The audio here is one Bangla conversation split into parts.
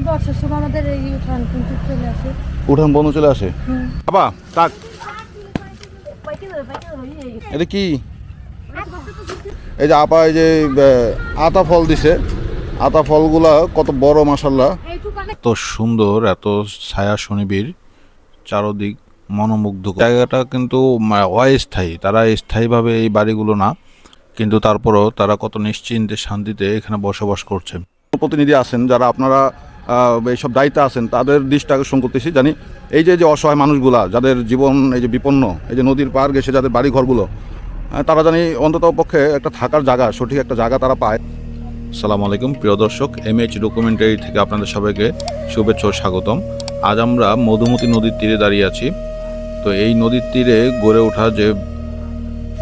বর্ষার সময় আমাদের এই উঠান কিন্তু চলে আসে। উঠান বন্ধ চলে আসে। বাবা তাক এটা কি? এই যে আপা এই যে আতা ফল দিছে, আতা ফলগুলা কত বড় মাশাআল্লাহ, এত সুন্দর, এত ছায়া সুনিবিড়, চারদিক মনোমুগ্ধকর। জায়গাটা কিন্তু অস্থায়ী, তারা স্থায়ীভাবে এই বাড়িগুলো না, কিন্তু তারপরও তারা কত নিশ্চিন্তে শান্তিতে এখানে বসবাস করছে। প্রতিনিধি আছেন যারা আপনারা এইসব দায়িত্বে আছেন, তাদের দৃষ্টি আকর্ষণ করতেছি। জানি এই যে যে অসহায় মানুষগুলা যাদের জীবন এই যে বিপন্ন, এই যে নদীর পার গেছে যাদের বাড়ি ঘরগুলো, তারা জানি অন্তত পক্ষে একটা থাকার জায়গা, সঠিক একটা জায়গা তারা পায়। আসসালামু আলাইকুম প্রিয় দর্শক, MH ডকুমেন্টারি থেকে আপনাদের সবাইকে শুভেচ্ছা ও স্বাগতম। আজ আমরা মধুমতি নদীর তীরে দাঁড়িয়ে আছি। তো এই নদীর তীরে গড়ে ওঠা যে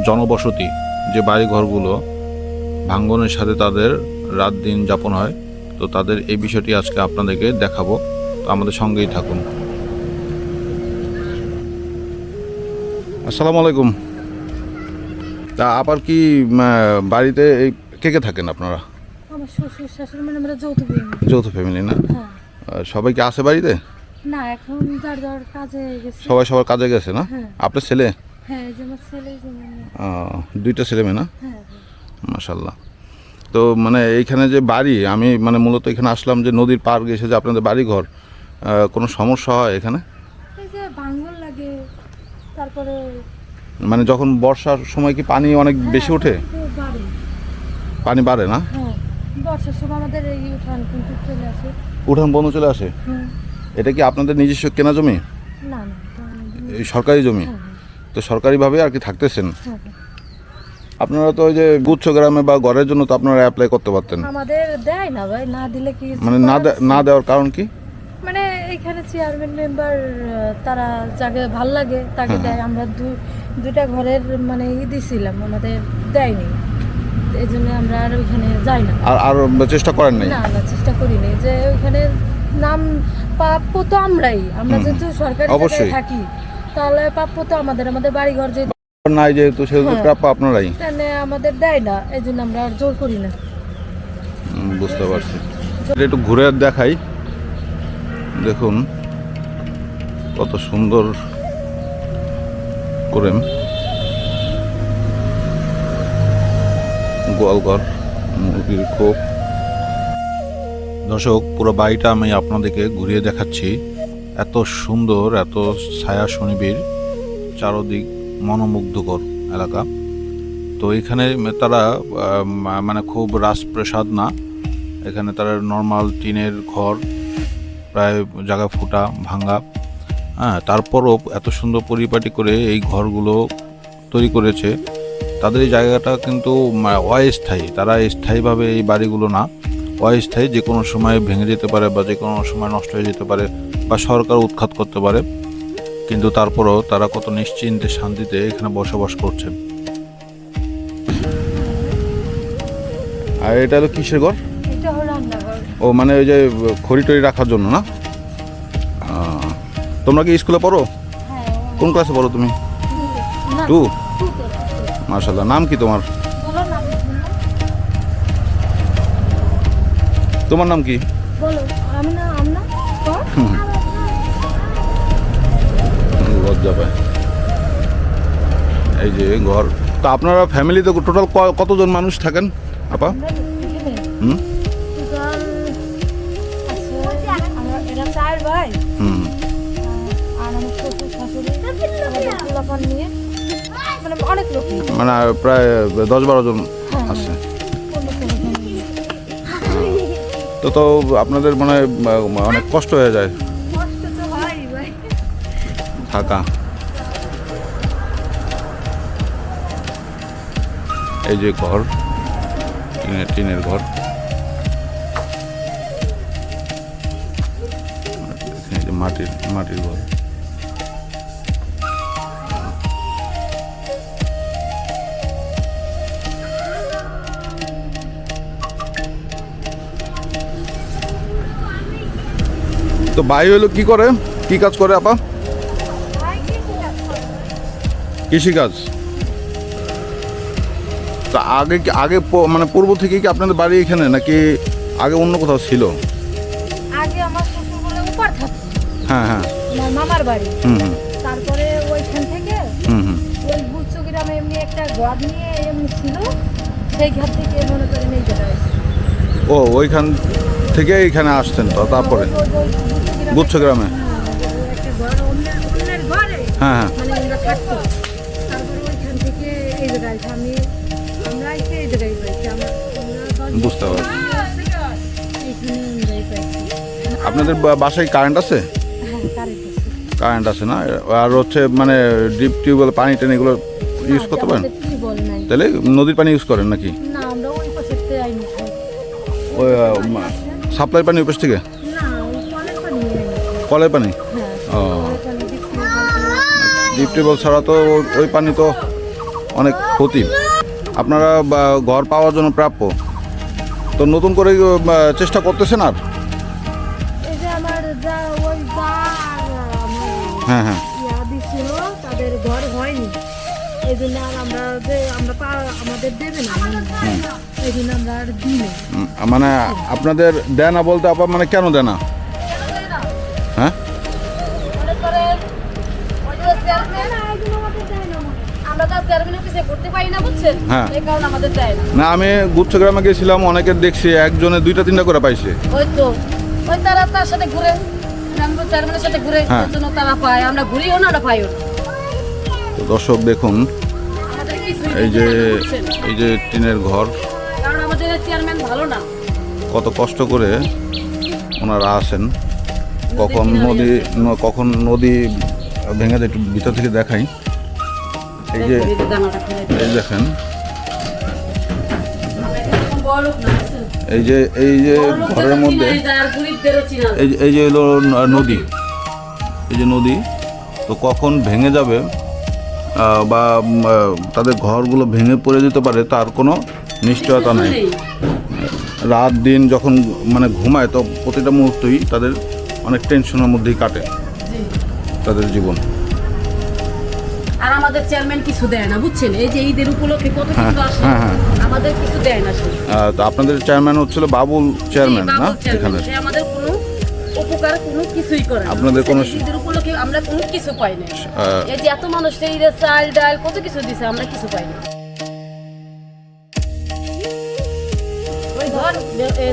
জনবসতি, যে বাড়িঘরগুলো ভাঙ্গনের সাথে তাদের রাত দিন যাপন হয়, তো তাদের এই বিষয়টি আজকে আপনাদেরকে দেখাবো। তো আমাদের সঙ্গেই থাকুন। আসসালামু আলাইকুম। তা আবার কি বাড়িতে এই কে কে থাকেন আপনারা? আমার শ্বশুর শাশুড়ি, মানে আমরা যৌথ ফ্যামিলি। যৌথ ফ্যামিলি না? সবাই কি আছে বাড়িতে? না, এখন যার যার কাজে গেছে। সবাই সবার কাজে গেছে না? আপনার ছেলে? হ্যাঁ, যে আমার ছেলে, যে দুইটা ছেলে মেয়ে না? হ্যাঁ। মাশাআল্লাহ। তো মানে এইখানে যে বাড়ি, আমি মানে মূলত এখানে আসলাম যে নদীর পার গেছে যে আপনাদের বাড়ি ঘর, কোনো সমস্যা হয় এখানে? এই যে ভাঙন লাগে, তারপরে মানে যখন বর্ষার সময় কি পানি অনেক বেশি ওঠে? বাড়ে, পানি বাড়ে না? হ্যাঁ, বর্ষার সময় আমাদের এই উঠান কিন্তু চলে আসে। উঠান বন্ধ চলে আসে? এটা কি আপনাদের নিজস্ব কেনা জমি? না না, এই সরকারি জমি? তো সরকারিভাবে আর কি থাকতেছেন আপনারা। তো ওই যে গুচ্ছ গ্রামে বা ঘরের জন্য তো আপনারা অ্যাপ্লাই করতে পারতেন। আমাদের দেয় না ভাই, না দিলে কি মানে না দেওয়ার কারণ কি? মানে এখানে চেয়ারম্যান মেম্বার তারা যাকে ভাল লাগে তাকে দেয়। আমরা দুইটা ঘরের মানে দিছিলাম, আমাদের দেয়নি, এই জন্য আমরা আর ওইখানে যাই না। আর চেষ্টা করেন নাই? না, চেষ্টা করিনি। যে ওইখানে নাম প্রাপ্য তো আমরা যেহেতু সরকারি জায়গায় থাকি, তাহলে প্রাপ্য তো আমাদের বাড়ি ঘর যে নাই, যেহেতু সেহেতু প্রাপ্য আপনারাই, আমাদের দেয় না, এই জন্য আমরা আর জোর করি না। বুঝতে পারছি। একটু ঘুরে দেখাই, দেখুন কত সুন্দর করে গোয়ালঘর, মুরগির খোপ। দর্শক, পুরো বাড়িটা আমি আপনাদেরকে ঘুরিয়ে দেখাচ্ছি। এত সুন্দর, এত ছায়া সুনিবিড়, চারদিক মনোমুগ্ধকর এলাকা। তো এখানে তারা মানে খুব রাজপ্রাসাদ না, এখানে তারা নর্মাল টিনের ঘর, প্রায় জায়গা ফুটা ভাঙ্গা, হ্যাঁ, তারপরও এত সুন্দর পরিপাটি করে এই ঘরগুলো তৈরি করেছে। তাদের এই জায়গাটা কিন্তু অস্থায়ী, তারা স্থায়ীভাবে এই বাড়িগুলো না, অস্থায়ী, যে কোনো সময় ভেঙে যেতে পারে বা যে কোনো সময় নষ্ট হয়ে যেতে পারে বা সরকার উৎখাত করতে পারে, কিন্তু তারপরও তারা কত নিশ্চিন্তে শান্তিতে এখানে বসবাস করছে। আর এটা হলো কিসের ঘর? এটা হলো রান্নাঘর। ও মানে ওই যে খড়ি টড়ি রাখার জন্য না? তোমরা কি স্কুলে পড়ো? হ্যাঁ। কোন ক্লাসে পড়ো তুমি? 2? মাশাআল্লাহ। নাম কি তোমার? তোমার নাম কি? বলো। আমি না, আমনা। লজ্জা পায়। এই যে ঘর। তো আপনারা ফ্যামিলিতে টোটাল কতজন মানুষ থাকেন আপা? এরা 4 ভাই। আর আমার শ্বশুর শাশুড়ি, নিয়ে মানে অনেক লোক, মানে প্রায় 10-12 জন আছে। তো আপনাদের মানে অনেক কষ্ট হয়ে যায় থাকা। এই যে ঘর, টিনের ঘর, মাটির ঘর। তো ভাই হলো কি করে, কি কাজ করে আপা? কৃষিকাজ। তা আগে মানে পূর্ব থেকে কি আপনাদের বাড়ি এখানে নাকি আগে অন্য কোথাও ছিল? আগে আমার শ্বশুর বলে উপর থাকতো, হ্যাঁ হ্যাঁ, আমার মামার বাড়ি। হুম হুম তারপরে ওইখান থেকে হুম হুম। ওই গুচ্ছ গ্রামে এমনি একটা ঘর নিয়ে এমনি ছিল, সেই ঘর থেকে মনে করেন এই জায়গায় আসছি। ও ওইখান থেকে এইখানে আসতেন তো, তারপরে গুচ্ছ গ্রামে? একটা ঘর অন্যের ঘরে হ্যাঁ হ্যাঁ, মানে আমরা থাকতো। তারপরে ওইখান থেকে এই জায়গায় আমরা এসে এই জায়গায় পাইছি। আমরা বুঝতে পারছি। এইখানে আমরাই পাইছি। আপনাদের বাসায় কারেন্ট আছে? হ্যাঁ, কারেন্ট আছে। কারেন্ট আছে না? আর হচ্ছে মানে ডিপ টিউবওয়েল পানি টানি এগুলো ইউজ করতে পারেন? আমাদের টিউবওয়েল নাই। তাহলে নদীর পানি ইউজ করেন নাকি? না, আমরা ওই পাশের থেকে আইনি খাই। ওই সাপ্লাই পানি উপর থেকে? না, ওই কলের পানি আইনি। কলের পানি? হ্যাঁ, ও, কলের পানি ডিপ ডিপ টিউবওয়েল ছাড়া তো ওই পানি তো অনেক ক্ষতি। আপনারা ঘর পাওয়ার জন্য প্রাপ্য, তো নতুন করে চেষ্টা করতেছেন আর? এই যে আমার যা ওই যা আর আমার হ্যাঁ হ্যাঁ, ইয়া দিছিল, তাদের ঘর হয়নি। এই জন্য আর আমরা যে আমাদের দেবে না, এই জন্য আমরা আর দিই না। মানে আপনাদের দেয় না বলতে আপা মানে কেন দেয় না? হ্যাঁ, মনে করেন ওই যে চেয়ারম্যান, আমরা তো চেয়ারম্যানের পিছিয়ে করতে পারি না, বুঝছেন? হ্যাঁ। এই কারণে আমাদের দেয় না। না আমি গুচ্ছ গ্রামে গেছিলাম, অনেকের দেখছি একজনে দুইটা তিনটা করে পাইছে। ওই তো ওই তারা তার সাথে ঘুরে, আমরা চেয়ারম্যানের সাথে ঘুরে, হ্যাঁ। এর জন্য তারা পায়, আমরা ঘুরিও না, আমরা পাইও না। তো দর্শক দেখুন, আমাদের কিছুই এই যে দিতে পারে না, বুঝছেন? এই যে টিনের ঘর, কারণ আমাদের চেয়ারম্যান ভালো না। কত কষ্ট করে ওনারা আসেন। কখন নদী ভেঙে যায় একটু ভিতর থেকে দেখাই। এই যে এই দেখেন, এই যে ঘরের মধ্যে এই যে হলো নদী, এই যে নদী, তো কখন ভেঙে যাবে বা তাদের ঘরগুলো ভেঙে পড়ে যেতে পারে তার কোনো নিশ্চয়তা নেই। রাত দিন যখন মানে ঘুমায় তো প্রতিটা মুহূর্তই তাদের অনেক টেনশনের মধ্যেই কাটে তাদের জীবন। আর আমাদের চেয়ারম্যান কিছু দেয় না, বুঝছেন? এই যে ঈদের উপলক্ষে কত হ্যাঁ, কিছু আসে, হ্যাঁ, হ্যাঁ। আমাদের কিছু দেয় না সে। তো আপনাদের চেয়ারম্যান হচ্ছিল বাবুল চেয়ারম্যান না এখানে? সে আমাদের কোনো উপকার কোনো কিছুই করে না। আপনাদের কোনো- বুঝছেন? ঈদের উপলক্ষে আমরা কোনো কিছু পাই না। আহ, এই যে এত মানুষ ঈদের চাল ডাল কত কিছু দিছে, আমরা কিছু পাই না। ওই ধর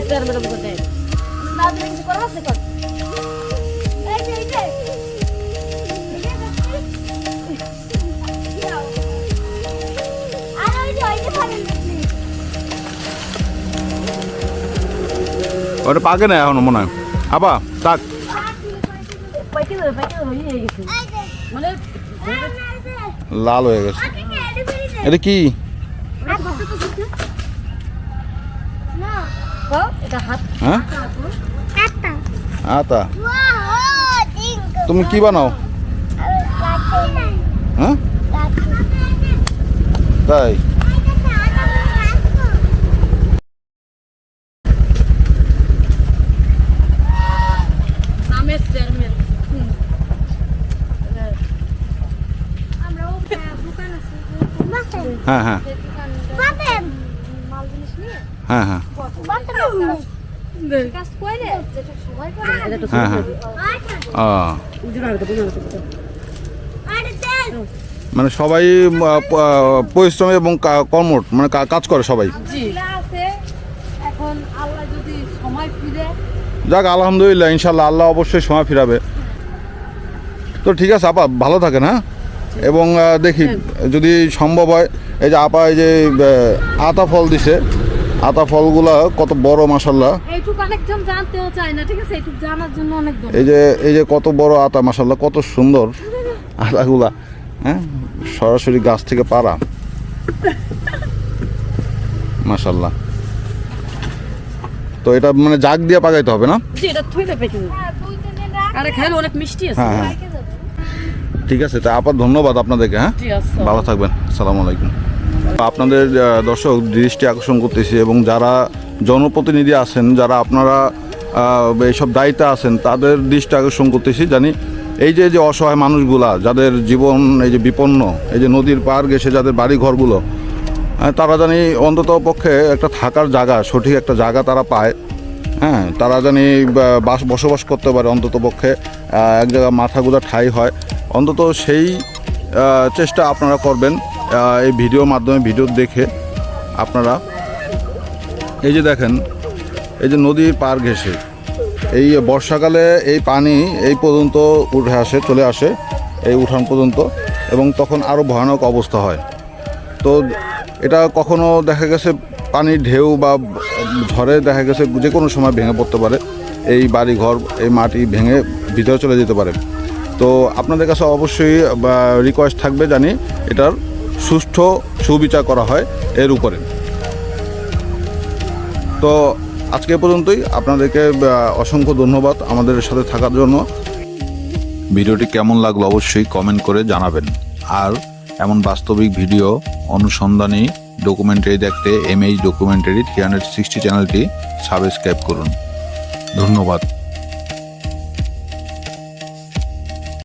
চেয়ারম্যানের উপর দেয় না দিলে কিছু করার আছে কর। ওটা পাকে না এখনো মনে হয় আবা তাক। পাইকে ধরে নিয়ে গেছে মানে লাল হয়ে গেছে। এটা কি? এটা হাত হ্যাঁ, আতা। তুমি কি বানাও? হ্যাঁ, তাই? নামের চেয়ারম্যান। হ্যাঁ হ্যাঁ হ্যাঁ হ্যাঁ হ্যাঁ হ্যাঁ। মানে সবাই পরিশ্রম এবং কর্মঠ মানে কাজ করে সবাই। এখন আল্লাহ যদি সময় ফিরে, যাক আলহামদুলিল্লাহ, ইনশাল্লাহ আল্লাহ অবশ্যই সময় ফিরাবে। তো ঠিক আছে আপা, ভালো থাকেন। হ্যাঁ, এবং দেখি যদি সম্ভব হয়, এই যে আপা এই যে আতা ফল দিছে, আতা ফলগুলা কত বড় মাশাল্লাহ। এইটুক অনেকজন জানতেও চায় না, ঠিক আছে? এইটুক জানার জন্য অনেক এই যে কত বড় আতা মাশাল্লাহ, কত সুন্দর আতাগুলা। হ্যাঁ, সরাসরি গাছ থেকে পাড়া মাশাল্লাহ। তো এটা মানে জাগ দিয়ে পাকাইতে হবে না? জি, এটা থইলে পেকে আরে খাইলে অনেক মিষ্টি আছে। হ্যাঁ হ্যাঁ, ঠিক আছে। তা আপা ধন্যবাদ আপনাদেরকে। হ্যাঁ, জি, আসসালাম। ভালো থাকবেন। আসসালামু আলাইকুম। আপনাদের দর্শক দৃষ্টি আকর্ষণ করতেছি, এবং যারা জনপ্রতিনিধি আছেন, যারা আপনারা এইসব দায়িত্বে আছেন, তাদের দৃষ্টি আকর্ষণ করতেছি। জানি এই যে অসহায় মানুষগুলা, যাদের জীবন এই যে বিপন্ন, এই যে নদীর পার গেছে যাদের বাড়ি ঘরগুলো, তারা জানি অন্তত পক্ষে একটা থাকার জায়গা, সঠিক একটা জায়গা তারা পায়, হ্যাঁ, তারা জানি বসবাস করতে পারে, অন্তত পক্ষে এক জায়গায় মাথা গোঁজা ঠাঁই হয়, অন্তত সেই চেষ্টা আপনারা করবেন এই ভিডিওর মাধ্যমে। ভিডিও দেখে আপনারা এই যে দেখেন, এই যে নদীর পার ঘেঁষে এই বর্ষাকালে এই পানি এই পর্যন্ত উঠে আসে, চলে আসে এই উঠান পর্যন্ত, এবং তখন আরও ভয়ানক অবস্থা হয়। তো এটা কখনো দেখা গেছে পানির ঢেউ বা ঝড়ে দেখা গেছে যে কোনো সময় ভেঙে পড়তে পারে, এই বাড়ি ঘর, এই মাটি ভেঙে ভিতরে চলে যেতে পারে। তো আপনাদের কাছে অবশ্যই রিকোয়েস্ট থাকবে জানি এটার সুষ্ঠু সুবিচার করা হয় এর উপরে। তো আজকে পর্যন্তই, আপনাদেরকে অসংখ্য ধন্যবাদ আমাদের সাথে থাকার জন্য। ভিডিওটি কেমন লাগলো অবশ্যই কমেন্ট করে জানাবেন। আর এমন বাস্তবিক ভিডিও অনুসন্ধানী ডকুমেন্টারি দেখতে MH ডকুমেন্টারি 360 চ্যানেলটি সাবস্ক্রাইব করুন। ধন্যবাদ।